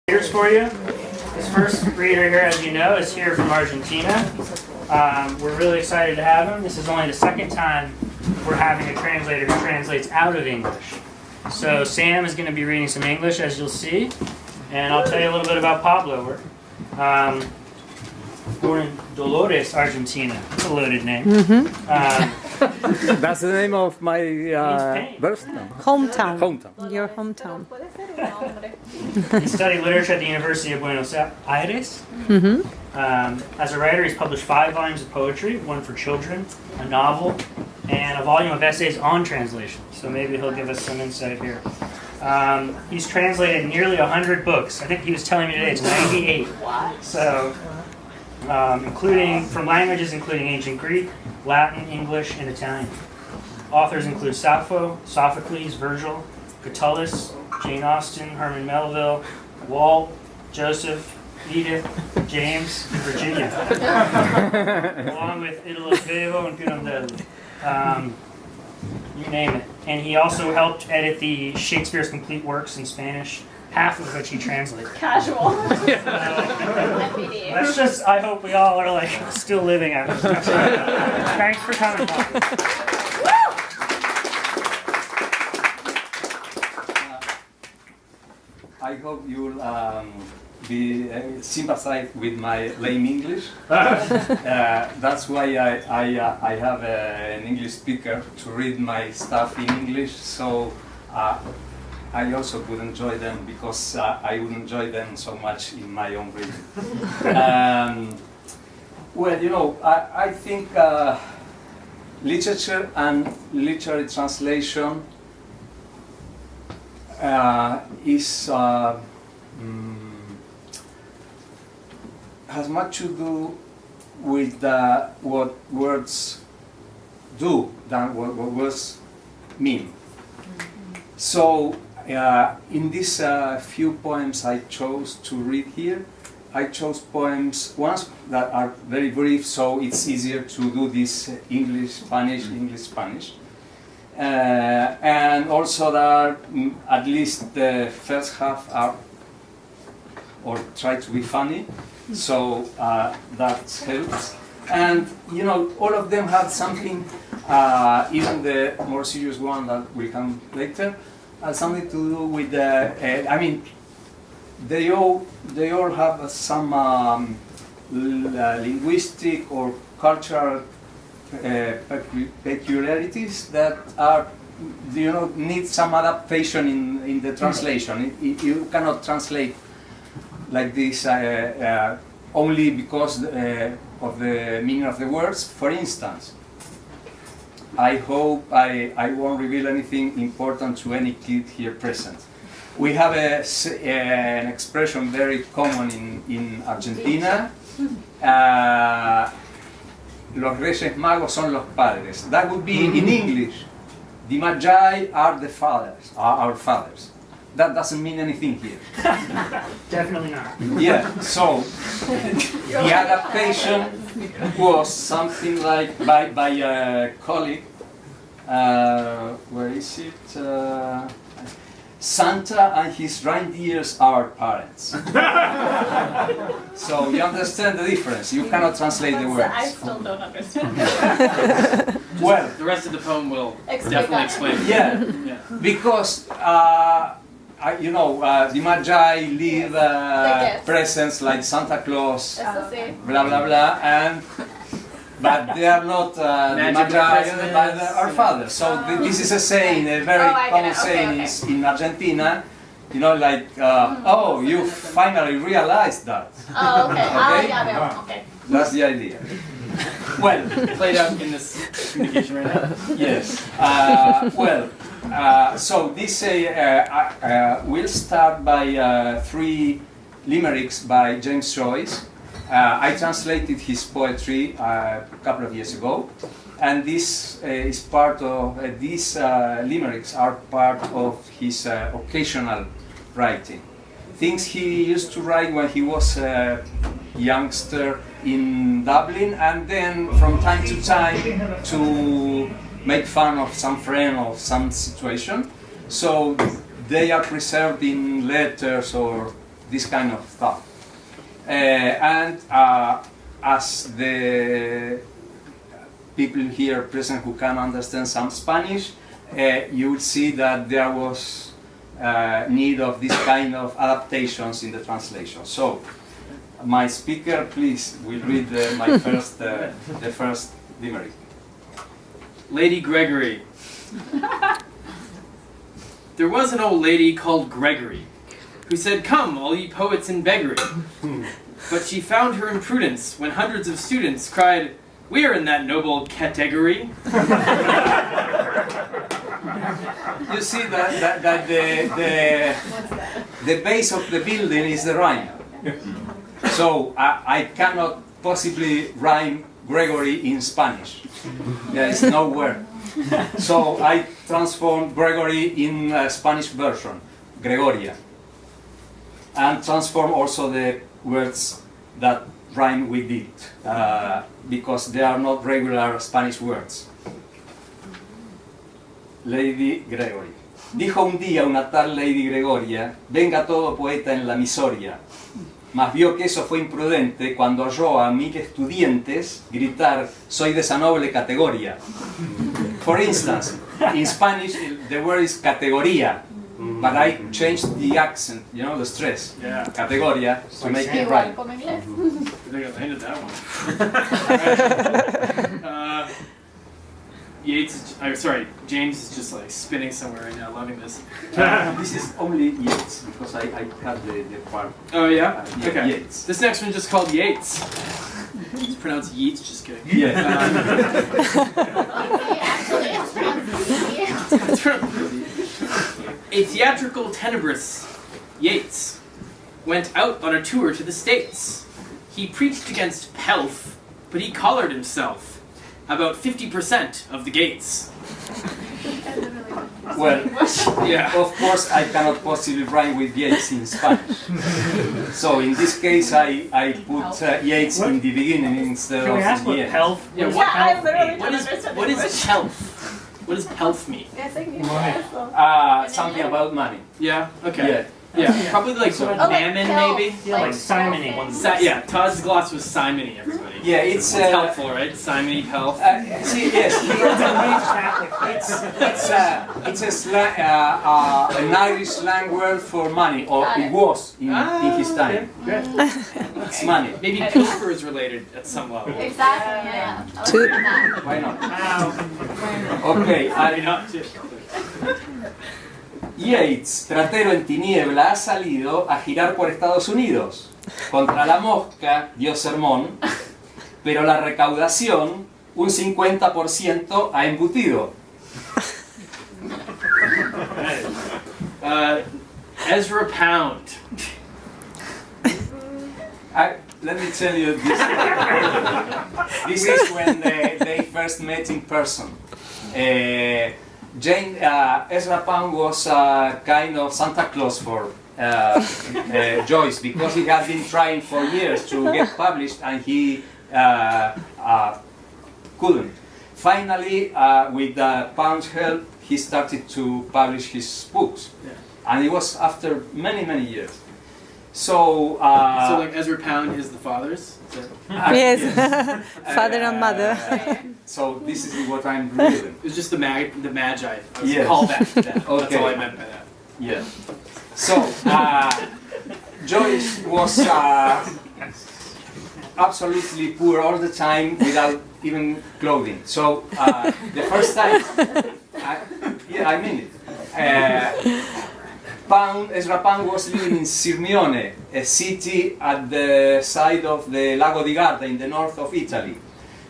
Here's for you. This first reader here, as you know, is here from Argentina. We're really excited to have him. This is only the second time we're having a translator who translates out of English. So Sam is going to be reading some English, as you'll see, and I'll tell you a little bit about Pablo. Born in Dolores, Argentina. It's a loaded name. That's the name of my birthtown. Hometown. Your hometown. He studied literature at the University of Buenos Aires. As a writer, he's published 5 volumes of poetry, one for children, a novel, and a volume of essays on translation. So maybe he'll give us some insight here. He's translated nearly 100 books. I think he was telling me today it's 98. So, including from languages including ancient Greek, Latin, English, and Italian. Authors include Sappho, Sophocles, Virgil, Catullus, Jane Austen, Herman Melville, Walt, Joseph, Edith, James, and Virginia, along with Italo Svevo and Pirandello. You name it. And he also helped edit the Shakespeare's complete works in Spanish, half of which he translated. Casual. That's just, I hope we all are like still living out of it. Thanks for coming, Bob. I hope you'll be sympathize with my lame English. That's why I have an English speaker to read my stuff in English. So I also would enjoy them because I would enjoy them so much in my own reading. Well, you know, I think literature and literary translation has much to do with what words do than what words mean. So in these few poems I chose to read here, I chose poems, ones that are very brief, so it's easier to do this English-Spanish, English-Spanish. And also that are, at least the first half are, or try to be funny, so that helps. And you know, all of them have something, even the more serious one that will come later, has something to do with the, I mean, they all have some linguistic or cultural peculiarities that are, you know, need some adaptation in the translation. You cannot translate like this only because of the meaning of the words. For instance, I hope I won't reveal anything important to any kid here present. We have an expression very common in Argentina. Los Reyes Magos son los padres. That would be in English. The Magi are the fathers, are our fathers. That doesn't mean anything here. Definitely not. Yeah, so the adaptation was something like by a colleague. Where is it? Santa and his reindeers are parents. So you understand the difference. You cannot translate the words. I still don't understand. Well, the rest of the poem will Explain definitely that. explain. yeah, because you know, the Magi leave presents like Santa Claus, Eso sí. blah blah blah, and but they are not the Magi, but our fathers. So this is a saying, a very common saying in Argentina. You know, like, oh, you finally realized that. Oh, okay. Okay? Ya veo. Okay. That's the idea. Well, Played out in this communication right now. yes. So this we'll start by 3 limericks by James Joyce. I translated his poetry a couple of years ago, and this is part of these limericks are part of his occasional writing. Things he used to write when he was a youngster in Dublin, and then from time to time to make fun of some friend or some situation. So they are preserved in letters or this kind of thought. As the people here present who can understand some Spanish, you will see that there was need of this kind of adaptations in the translation. So, my speaker, please, will read the first limerick. Lady Gregory. There was an old lady called Gregory, who said, "Come, all ye poets in beggary." But she found her imprudence when hundreds of students cried, "We are in that noble category." You see that the base of the building is the rhyme. So I cannot possibly rhyme Gregory in Spanish. There is nowhere. So I transformed Gregory in a Spanish version, Gregoria. And transform also the words that rhyme with it, because they are not regular Spanish words. Lady Gregory. Dijo un día una tal Lady Gregoria: venga todo poeta en la misoria. Mas vio que eso fue imprudente cuando oyó a 1000 estudiantes gritar: soy de esa noble categoría. For instance, in Spanish the word is categoría, but I changed the accent, you know, the stress. Yeah. Categoría to make it Igual right. como inglés. I think I landed that one. James is just like spinning somewhere right now, loving this. This is only Yates, because I have the part. Oh yeah? Yeah, Okay. Yates. This next one's just called Yates. It's pronounced Yeats, just kidding. Yeah. Actually, it's pronounced A theatrical tenebrous, Yates, went out on a tour to the States. He preached against pelf, but he collared himself about 50% of the gates. Well, Yeah. of course I cannot possibly rhyme with Yates in Spanish. So in this case I put Yates in the beginning instead Can we ask of what the end. health? Yeah, Yeah, I literally What don't is understand what the is question. pelf? What does pelf mean? Yes, I can guess. Something about money. Yeah. Okay. Yeah. Yeah. Probably like So- mammon, pelf, maybe. Yeah, like simony. Yeah. Todd's gloss was simony. Everybody. Yeah, it's It's helpful, right? Simony, pelf. see, yes, it's a slang, an Irish slang word for money, or it was in his time. It's money. Maybe pilfer is related at some level. Exactly, yeah. I was Two. thinking that. Why not? Ow. Okay, Maybe not too. Yates, tratero en tiniebla, ha salido a girar por Estados Unidos. Contra la mosca dio sermón, pero la recaudación un 50% ha embutido. Ezra Pound. Let me tell you this. This is when they first met in person. Ezra Pound was kind of Santa Claus for Joyce, because he had been trying for years to get published and he couldn't. Finally, with Pound's help, he started to publish his books, and it was after many, many years. So like Ezra Pound is the father's? Yes, father and mother. So this is what I'm reading. It was just the Magi. I was Yes. called back to that. That's Okay. all I meant by that. Yeah. So Joyce was absolutely poor all the time without even clothing. So the first time, I mean it. Ezra Pound was living in Sirmione, a city at the side of the Lago di Garda in the north of Italy.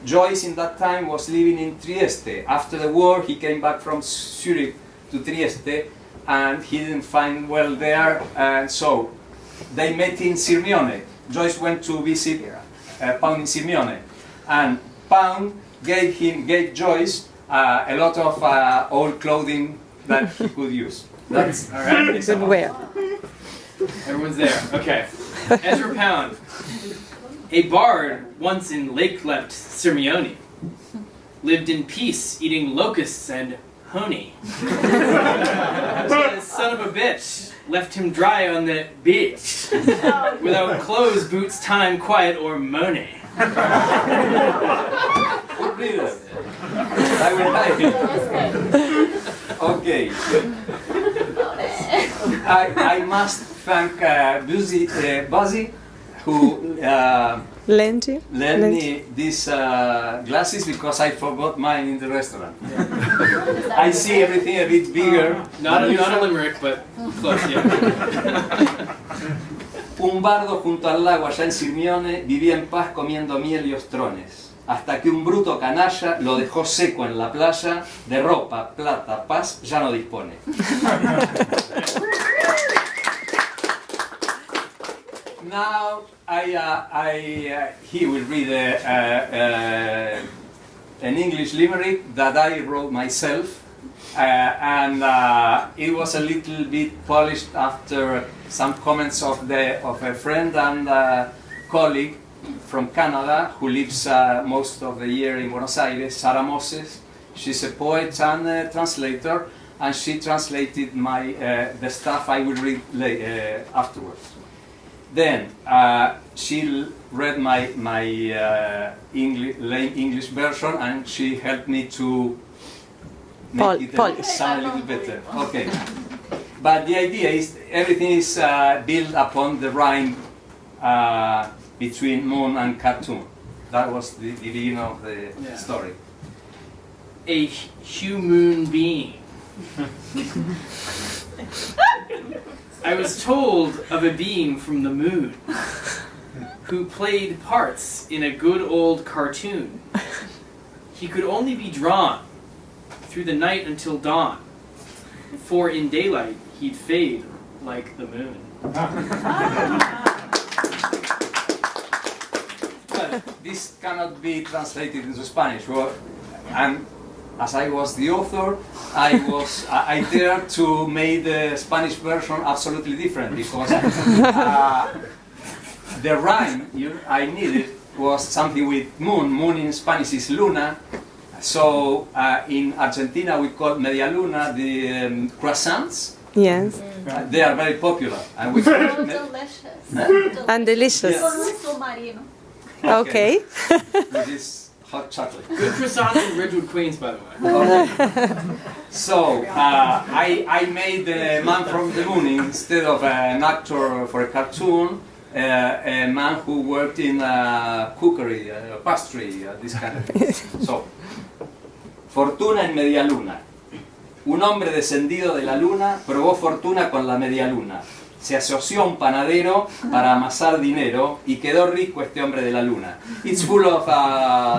Joyce in that time was living in Trieste. After the war he came back from Zurich to Trieste and he didn't find well there, and so they met in Sirmione. Joyce went to visit Pound in Sirmione, and Pound gave Joyce a lot of old clothing that he could use. That's All right. Good wear. Everyone's there. Okay. Ezra Pound. A bard once in Lake-lept Sirmione lived in peace, eating locusts and honey. The son of a bitch left him dry on the beach, without clothes, boots, time, quiet, or money. Good reader. I will like it. Okay. I must thank Buzzy, who Lent you? lent me these glasses because I forgot mine in the restaurant. I see everything a bit bigger. Not a limerick, but close, yeah. Un bardo junto al lago allá en Sirmione vivía en paz comiendo miel y ostrones, hasta que un bruto canalla lo dejó seco en la playa, de ropa, plata, paz ya no dispone. Now he will read an English limerick that I wrote myself, and it was a little bit polished after some comments of a friend and colleague from Canada who lives most of the year in Buenos Aires, Sarah Moses. She's a poet and translator, and she translated the stuff I will read afterwards. Then she read my English version, and she helped me to make it sound a little better. Okay. But the idea is everything is built upon the rhyme between moon and cartoon. That was the beginning of the story. A human being. I was told of a being from the moon who played parts in a good old cartoon. He could only be drawn through the night until dawn, for in daylight he'd fade like the moon. Well, this cannot be translated into Spanish. Well, and as I was the author, I dared to make the Spanish version absolutely different because the rhyme I needed was something with moon. Moon in Spanish is luna. So in Argentina we call media luna the croissants. Yes. They are very popular. And we Delicious. And delicious. Con un submarino. Okay. With this hot chocolate. Good croissants from Ridgewood, Queens, by the way. Okay. So I made the man from the moon instead of an actor for a cartoon, a man who worked in cookery, pastry, this kind of thing. So, fortuna en media luna. Un hombre descendido de la luna probó fortuna con la media luna. Se asoció a un panadero para amasar dinero y quedó rico este hombre de la luna. It's full of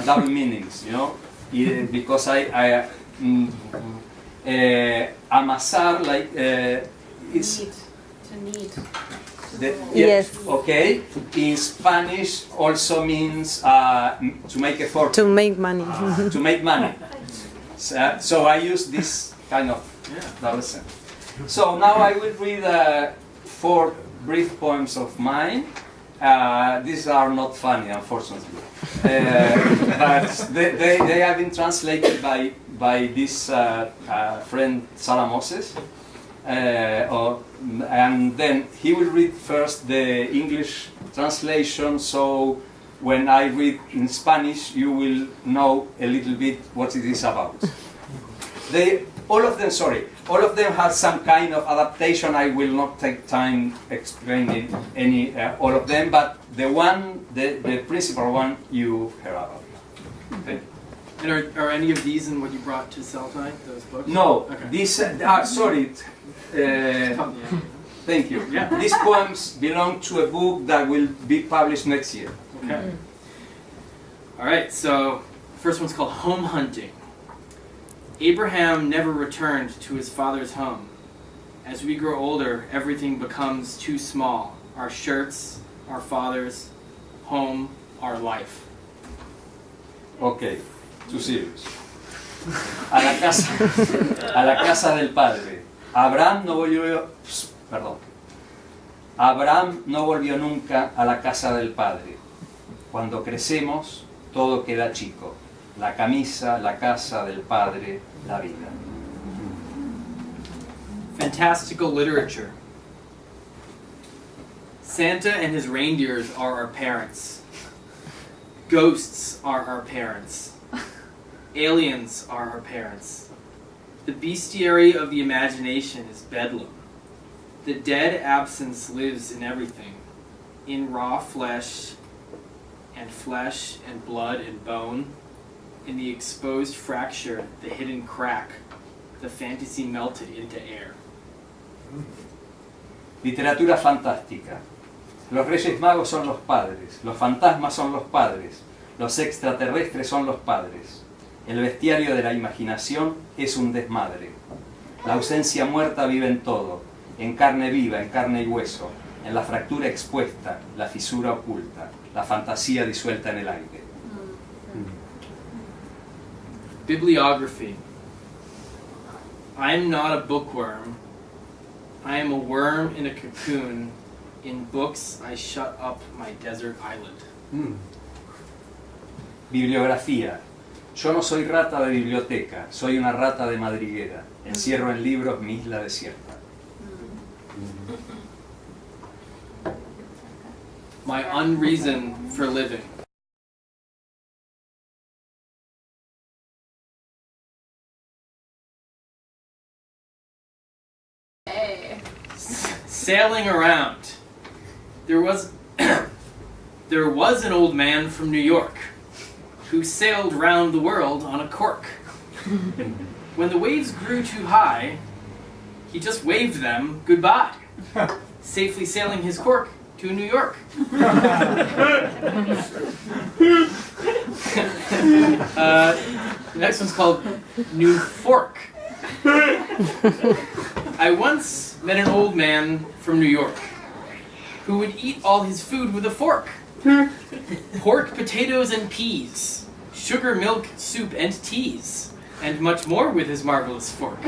double meanings, you know, because amasar like is To need. Yes. Okay. In Spanish also means to make a fortune. To make money. To make money. So I use this kind of double sense. So now I will read 4 brief poems of mine. These are not funny, unfortunately, but they have been translated by this friend Sarah Moses, and then he will read first the English translation. So when I read in Spanish, you will know a little bit what it is about. All of them have some kind of adaptation. I will not take time explaining all of them, but the principal one you heard about. Okay. And are any of these in what you brought to sell tonight, those books? No, Okay. these sorry. Thank you. Yeah. These poems belong to a book that will be published next year. Okay. All right, so the first one's called Home Hunting. Abraham never returned to his father's home. As we grow older, everything becomes too small. Our shirts, our fathers, home, our life. Okay, too serious. A la casa del padre. Abraham no volvió nunca a la casa del padre. Cuando crecemos, todo queda chico. La camisa, la casa del padre, la vida. Fantastical literature. Santa and his reindeers are our parents. Ghosts are our parents. Aliens are our parents. The bestiary of the imagination is bedlam. The dead absence lives in everything, in raw flesh and blood and bone, in the exposed fracture, the hidden crack, the fantasy melted into air. Literatura fantástica. Los Reyes Magos son los padres, los fantasmas son los padres, los extraterrestres son los padres. El bestiario de la imaginación es un desmadre. La ausencia muerta vive en todo, en carne viva, en carne y hueso, en la fractura expuesta, la fisura oculta, la fantasía disuelta en el aire. Bibliography. I am not a bookworm. I am a worm in a cocoon. In books I shut up my desert island. Bibliografía. Yo no soy rata de biblioteca, soy una rata de madriguera. Encierro en libros mi isla desierta. My unreason for living. Sailing around. There was an old man from New York who sailed round the world on a cork. When the waves grew too high, he just waved them goodbye, safely sailing his cork to New York. The next one's called New Fork. I once met an old man from New York who would eat all his food with a fork. Pork, potatoes, and peas, sugar, milk, soup, and teas, and much more with his marvelous fork.